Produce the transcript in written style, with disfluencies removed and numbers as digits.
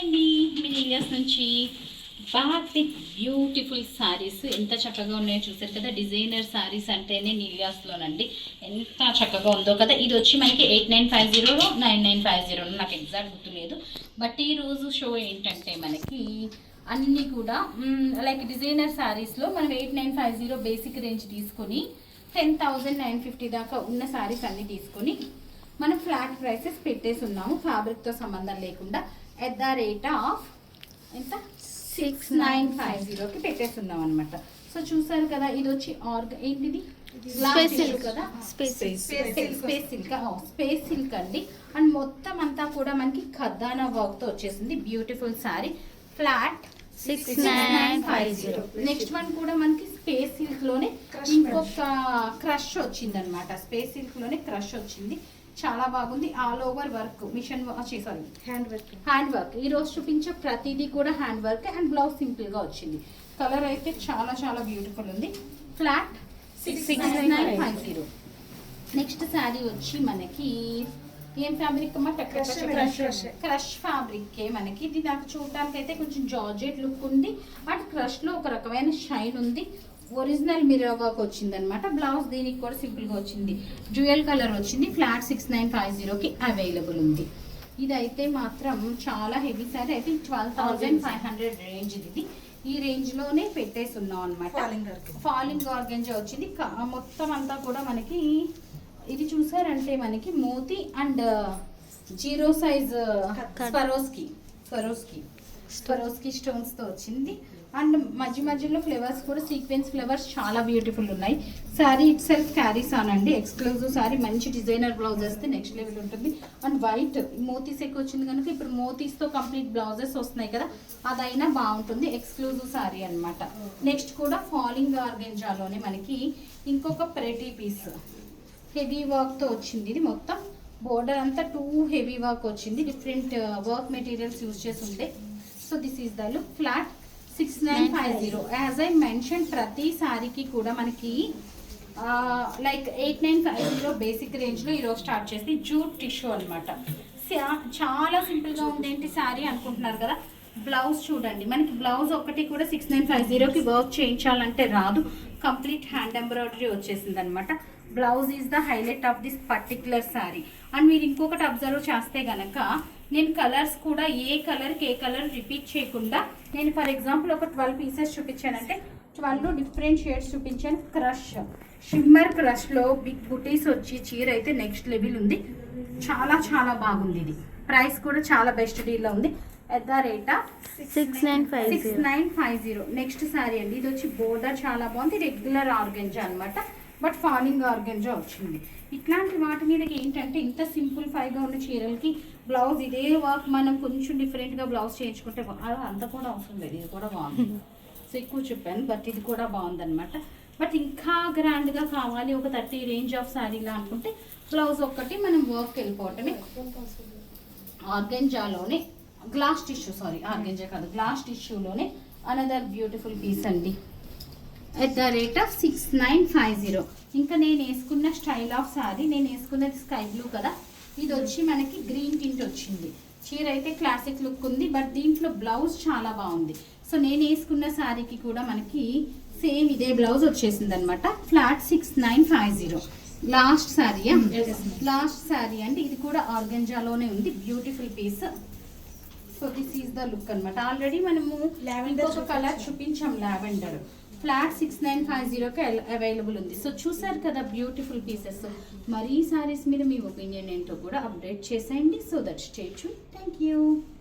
అండి, మీ నీలియాస్ నుంచి back with beautiful saris ఎంత చక్కగా ఉన్నాయో చూసారు కదా. డిజైనర్ శారీస్ అంటేనే నీలియాస్లోనండి, ఎంత చక్కగా ఉందో కదా. ఇది వచ్చి మనకి 8950 9950, నాకు ఎగ్జాక్ట్ గుర్తులేదు. బట్ ఈరోజు షో ఏంటంటే మనకి అన్నీ కూడా లైక్ డిజైనర్ శారీస్లో మనం 8950 బేసిక్ రేంజ్ తీసుకొని 10,950 దాకా ఉన్న శారీస్ అన్నీ తీసుకొని మనం ఫ్లాట్ ప్రైసెస్ పెట్టేసి ఉన్నాము, ఫ్యాబ్రిక్తో సంబంధం లేకుండా. ఎట్ ద రేట్ ఆఫ్ ఎంత 6950కి పెట్టేస్తున్నాం అనమాట. సో చూసారు కదా, ఇది వచ్చి ఏంటిది కదా, స్పేస్ సిల్క్ అండి. అండ్ మొత్తం అంతా కూడా మనకి ఖద్దానా వర్క్ తో వచ్చేసింది. Beautiful sorry, flat 6950. Next one కూడా మనకి స్పేస్ సిల్క్ లోనే ఇంకొక క్రష్ వచ్చింది అనమాట. స్పేస్ సిల్క్ లోనే క్రష్ వచ్చింది, చాలా బాగుంది. All over work, machine sorry hand work. ఈ రోజు చూపించే ప్రతిదీ కూడా hand work and blouse simple గా వచ్చింది. కలర్ అయితే చాలా చాలా బ్యూటిఫుల్ ఉంది. ఫ్లాట్ 6950. నెక్స్ట్ శారీ వచ్చి మనకి ఏం ఫ్యాబ్రిక్ అమ్మా? క్రష్ ఫ్యాబ్రిక్ మనకి. ఇది నాకు చూడడానికి అయితే కొంచెం జార్జెట్ లుక్ ఉంది, బట్ క్రష్ లో ఒక రకమైన షైన్ ఉంది. ఒరిజినల్ మిర్రర్ వర్క్ వచ్చింది అనమాట. బ్లౌజ్ దీనికి కూడా సింపుల్ గా వచ్చింది, డ్యూయల్ కలర్ వచ్చింది. ఫ్లాట్ 6950కి అవైలబుల్ ఉంది. ఇదైతే మాత్రం చాలా హెవీ సారీ. అయితే 12,500 రేంజ్ ఇది. ఈ రేంజ్ లోనే పెట్టేసి ఉన్నాం అనమాట. ఫాలింగ్ ఆర్గెంజా వచ్చింది. మొత్తం అంతా కూడా మనకి ఇది చూసారంటే మనకి మోతీ and zero size Swarovski stones తో వచ్చింది. అండ్ మధ్య మధ్యలో ఫ్లేవర్స్ కూడా సీక్వెన్స్ ఫ్లేవర్స్ చాలా బ్యూటిఫుల్ ఉన్నాయి. శారీ ఇట్ సెల్ఫ్ క్యారీస్ ఆనండి, ఎక్స్క్లూజివ్ శారీ. మంచి డిజైనర్ బ్లౌజ్ వేస్తే నెక్స్ట్ లెవెల్ ఉంటుంది. అండ్ వైట్ మోతీస్ ఎక్కువ వచ్చింది కనుక ఇప్పుడు మోతీస్తో కంప్లీట్ బ్లౌజెస్ వస్తున్నాయి కదా, అదైనా బాగుంటుంది. ఎక్స్క్లూజివ్ శారీ అనమాట. నెక్స్ట్ కూడా ఫాలింగ్ ఆర్గెంజాలోనే మనకి ఇంకొక ప్రెటీ పీస్ హెవీ వర్క్తో వచ్చింది. ఇది మొత్తం బోర్డర్ అంతా హెవీ వర్క్ వచ్చింది. డిఫరెంట్ వర్క్ మెటీరియల్స్ యూజ్ చేసి ఉంటే. So this is the look. Flat 6950. As I mention, ప్రతి శారీకి కూడా మనకి లైక్ 8950 బేసిక్ రేంజ్లో ఈరోజు స్టార్ట్ చేసి జూట్ టిష్యూ అనమాట. చాలా సింపుల్గా ఉండేంటి శారీ అనుకుంటున్నారు కదా. బ్లౌజ్ చూడండి, మనకి బ్లౌజ్ ఒక్కటి కూడా 6950కి వర్క్ చేయించాలంటే రాదు. కంప్లీట్ హ్యాండ్ ఎంబ్రాయిడరీ వచ్చేసింది అనమాట. Blouse is the highlight of this particular sari. And మీరు ఇంకొకటి అబ్జర్వ్ చేస్తే గనక నేను కలర్స్ కూడా ఏ కలర్ రిపీట్ చేయకుండా, నేను ఫర్ ఎగ్జాంపుల్ ఒక 12 పీసెస్ చూపించానంటే 12 డిఫరెంట్ షేడ్స్ చూపించాను. క్రష్, షిమ్మర్ క్రష్లో బిగ్ బుటీస్ వచ్చి చీర అయితే నెక్స్ట్ లెవెల్ ఉంది. చాలా చాలా బాగుంది. ఇది ప్రైస్ కూడా చాలా బెస్ట్ డీల్లో ఉంది. At the rate of 6950. Next sari అండి. ఇది వచ్చి బోర్డర్ చాలా బాగుంది. రెగ్యులర్ ఆర్గెంజా అనమాట, బట్ ఫాలింగ్ ఆర్గెంజా వచ్చింది. ఇట్లాంటి వాటి మీద ఏంటంటే ఇంత సింప్లిఫైగా ఉన్న చీరలకి బ్లౌజ్ ఇదే వర్క్ మనం కొంచెం డిఫరెంట్గా బ్లౌజ్ చేయించుకుంటే అంత కూడా అవసరం లేదు. ఇది కూడా బాగుంది. సో ఎక్కువ చెప్పాను, బట్ ఇది కూడా బాగుందన్నమాట. బట్ ఇంకా గ్రాండ్గా కావాలి, ఒక 30 రేంజ్ ఆఫ్ శారీలా అనుకుంటే బ్లౌజ్ ఒక్కటి మనం వర్క్ వెళ్ళిపోవటమే. ఆర్గెంజాలోనే గ్లాస్ టిష్యూలోనే అనదర్ బ్యూటిఫుల్ పీస్ అండి. At the rate of 6950. ఇంకా నేను వేసుకున్న స్టైల్ ఆఫ్ శారీ, నేను వేసుకున్నది స్కై బ్లూ కదా, ఇది వచ్చి మనకి గ్రీన్ టింట్ వచ్చింది. చీర అయితే క్లాసిక్ లుక్ ఉంది, బట్ దీంట్లో బ్లౌజ్ చాలా బాగుంది. సో నేను వేసుకున్న శారీకి కూడా మనకి సేమ్ ఇదే బ్లౌజ్ వచ్చేసింది అనమాట. ఫ్లాట్ 6950. లాస్ట్ శారీ అండి. ఇది కూడా ఆర్గెంజాలోనే ఉంది. Beautiful piece. So this is the look అనమాట. ఆల్రెడీ మనము లావెండర్ కలర్ చూపించాం, లావెండర్. ఫ్లాట్ 6950కి అవైలబుల్ ఉంది. సో చూసారు కదా బ్యూటిఫుల్ పీసెస్. మరి ఈ శారీస్ మీద మీ ఒపీనియన్ ఏంటో కూడా అప్డేట్ చేసేయండి. So that stay tune. Thank you.